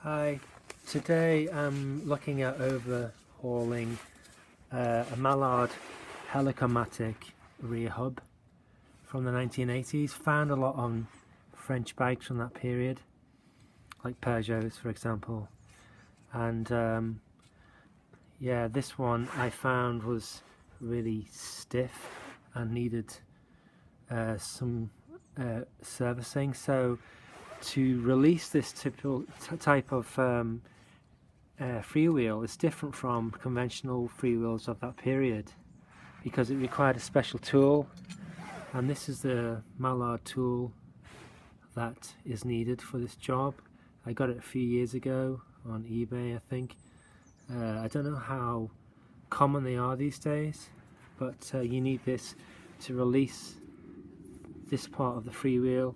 Hi, today I'm looking at overhauling a Maillard Helicomatic rear hub from the 1980s. Found a lot on French bikes from that period, like Peugeots for example. And yeah, this one I found was really stiff and needed some servicing. So to release this typical type of freewheel is different from conventional freewheels of that period because it required a special tool, and this is the Maillard tool that is needed for this job. I got it a few years ago on eBay, I think. I don't know how common they are these days, but you need this to release this part of the freewheel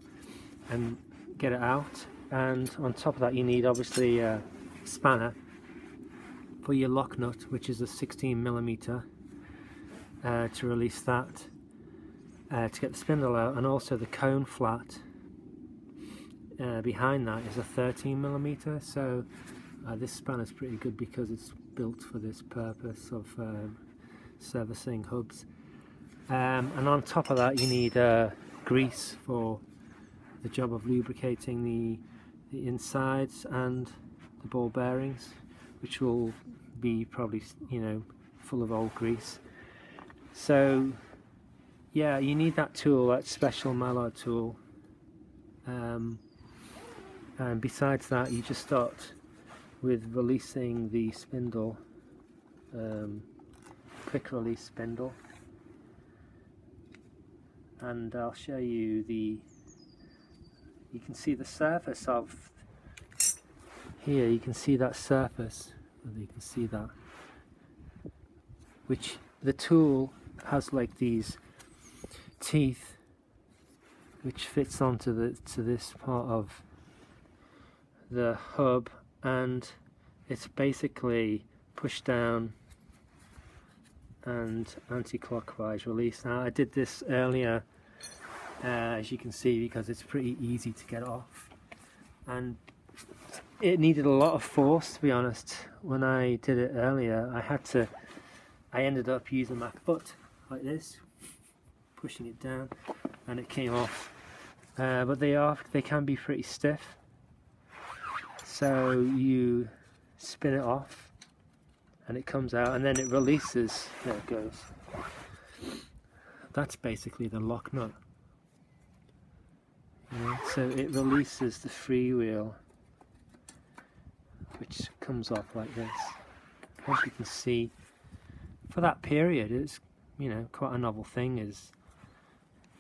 and get it out. And on top of that you need obviously a spanner for your lock nut, which is a 16mm, to release that, to get the spindle out, and also the cone flat behind that is a 13mm. So this spanner is pretty good because it's built for this purpose of servicing hubs. And on top of that you need grease for the job of lubricating the insides and the ball bearings, which will be probably, you know, full of old grease. So yeah, you need that tool, that special Maillard tool. And besides that, you just start with releasing the spindle, quick release spindle, and I'll show you you can see the surface of here. You can see that surface, you can see that, which the tool has like these teeth which fits onto this part of the hub, and it's basically push down and anti-clockwise release. Now I did this earlier, as you can see, because it's pretty easy to get off, and it needed a lot of force, to be honest. When I did it earlier, I ended up using my foot like this, pushing it down, and it came off. But they can be pretty stiff, so you spin it off and it comes out, and then it releases. There it goes. That's basically the lock nut. So it releases the freewheel, which comes off like this. As you can see, for that period, it's, you know, quite a novel thing, is,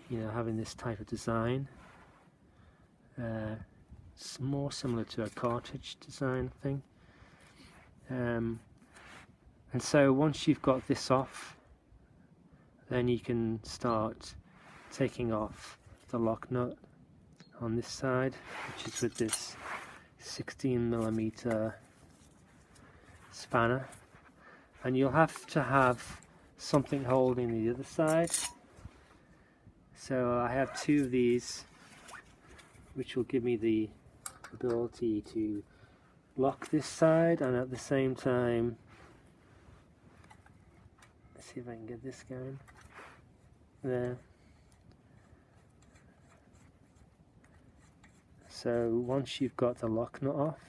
you know, having this type of design. It's more similar to a cartridge design thing. And so once you've got this off, then you can start taking off the lock nut on this side, which is with this 16mm spanner, and you'll have to have something holding the other side. So I have two of these, which will give me the ability to lock this side, and at the same time, let's see if I can get this going there. So once you've got the lock nut off,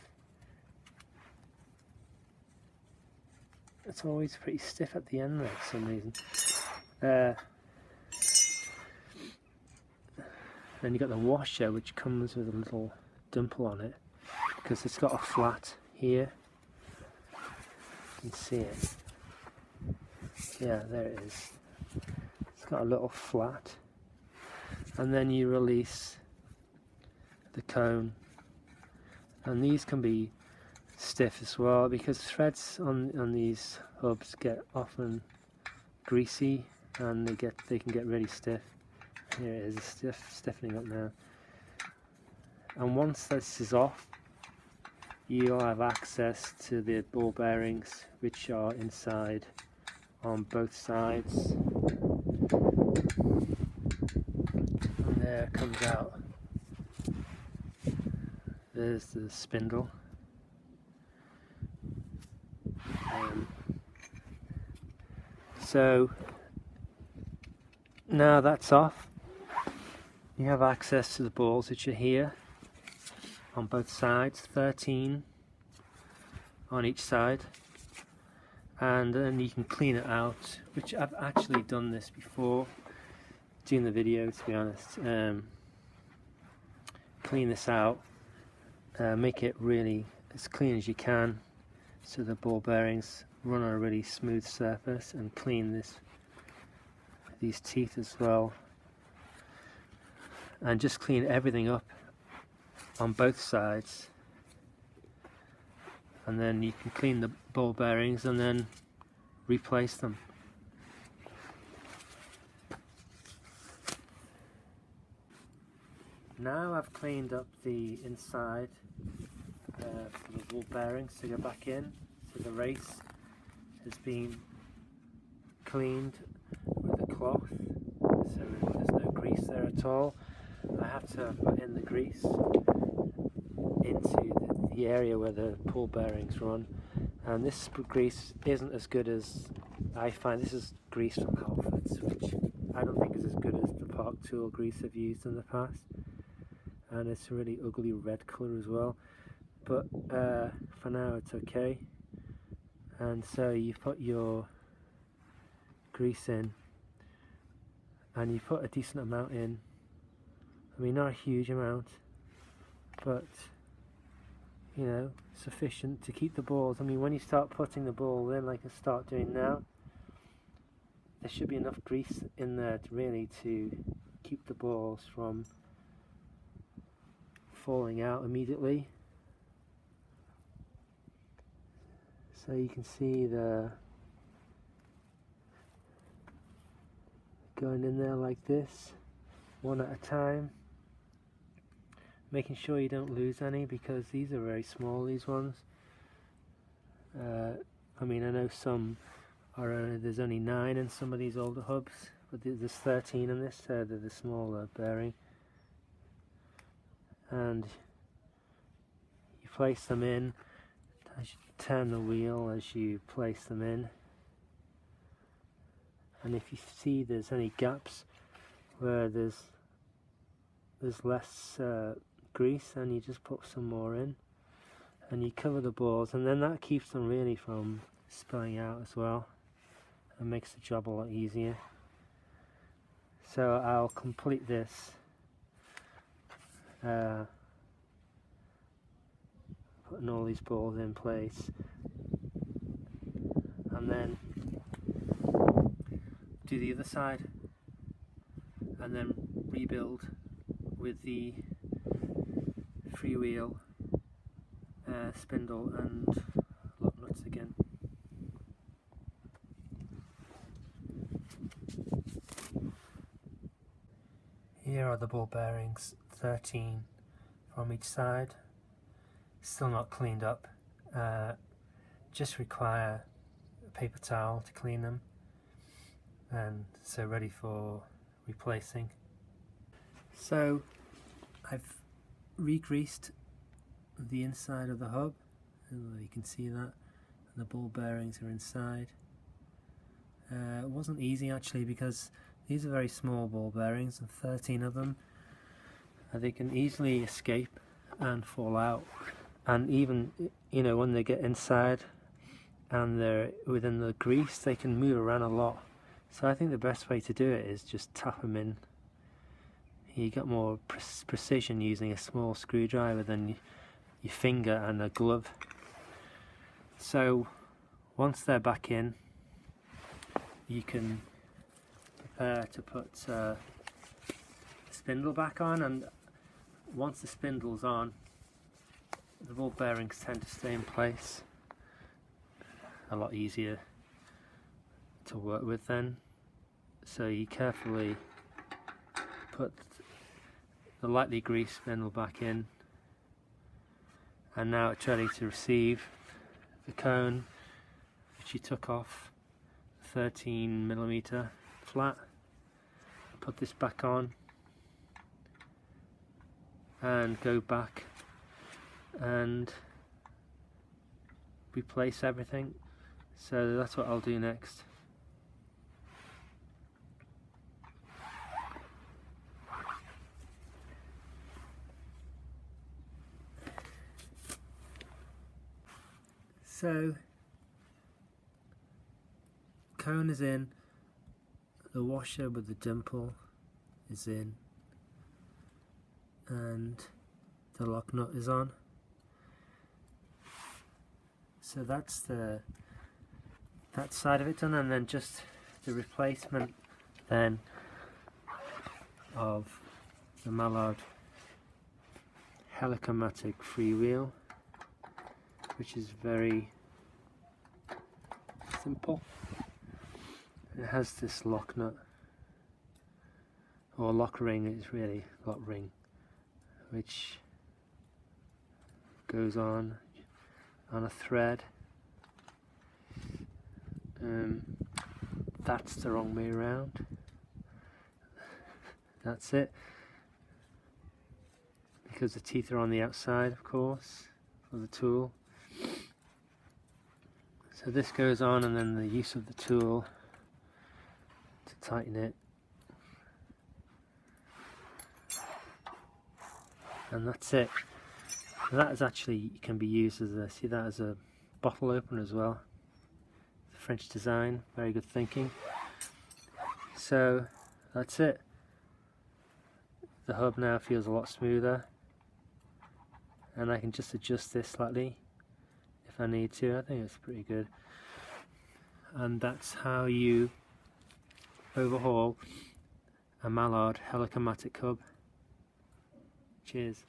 it's always pretty stiff at the end there for some reason. Then you've got the washer, which comes with a little dimple on it, because it's got a flat here. You can see it. Yeah, there it is. It's got a little flat. And then you release the cone, and these can be stiff as well, because threads on these hubs get often greasy, and they can get really stiff. Here it is, stiffening up now. And once this is off, you'll have access to the ball bearings, which are inside on both sides. And there it comes out. There's the spindle. So now that's off, you have access to the balls which are here on both sides, 13 on each side, and then you can clean it out, which I've actually done this before doing the video, to be honest. Clean this out, make it really as clean as you can so the ball bearings run on a really smooth surface, and clean these teeth as well, and just clean everything up on both sides, and then you can clean the ball bearings and then replace them. Now I've cleaned up the inside for the ball bearings to go back in, so the race has been cleaned with a cloth, so there's no grease there at all. I have to put in the grease into the area where the ball bearings run, and this grease isn't as good as I find. This is grease from Halfords, which I don't think is as good as the Park Tool grease I've used in the past, and it's a really ugly red colour as well, but for now it's okay. And so you put your grease in, and you put a decent amount in. I mean, not a huge amount, but you know, sufficient to keep the balls. I mean, when you start putting the ball in, like I start doing now, there should be enough grease in there to keep the balls from falling out immediately. So you can see the going in there like this, one at a time, making sure you don't lose any, because these are very small, these ones. I mean, I know some are there's only 9 in some of these older hubs, but there's 13 in this, so they're the smaller bearing. And you place them in as you turn the wheel as you place them in, and if you see there's any gaps where there's less grease, and you just put some more in, and you cover the balls, and then that keeps them really from spilling out as well, and makes the job a lot easier. So I'll complete this putting all these balls in place, and then do the other side, and then rebuild with the freewheel spindle and lock nuts again. Here are the ball bearings, 13 from each side. Still not cleaned up, just require a paper towel to clean them, and so ready for replacing. So I've re-greased the inside of the hub, and you can see that, and the ball bearings are inside. It wasn't easy actually, because these are very small ball bearings, and 13 of them, they can easily escape and fall out. And even, you know, when they get inside and they're within the grease, they can move around a lot. So I think the best way to do it is just tap them in. You get more precision using a small screwdriver than your finger and a glove. So once they're back in, you can prepare to put the spindle back on, and once the spindle's on, the ball bearings tend to stay in place. A lot easier to work with then. So you carefully put the lightly greased spindle back in, and now it's ready to receive the cone which you took off, 13mm flat. Put this back on and go back and replace everything. So that's what I'll do next. So, cone is in, the washer with the dimple is in, and the lock nut is on. So that's that side of it done, and then just the replacement then of the Maillard Helicomatic freewheel, which is very simple. It has this lock nut, or lock ring, it's really lock ring, which goes on a thread. That's the wrong way around. That's it, because the teeth are on the outside, of course, for the tool. So this goes on, and then the use of the tool to tighten it, and that's it. That is actually can be used as see that as a bottle opener as well. The French design, very good thinking. So that's it. The hub now feels a lot smoother, and I can just adjust this slightly if I need to. I think it's pretty good. And that's how you overhaul a Maillard Helicomatic hub. Cheers.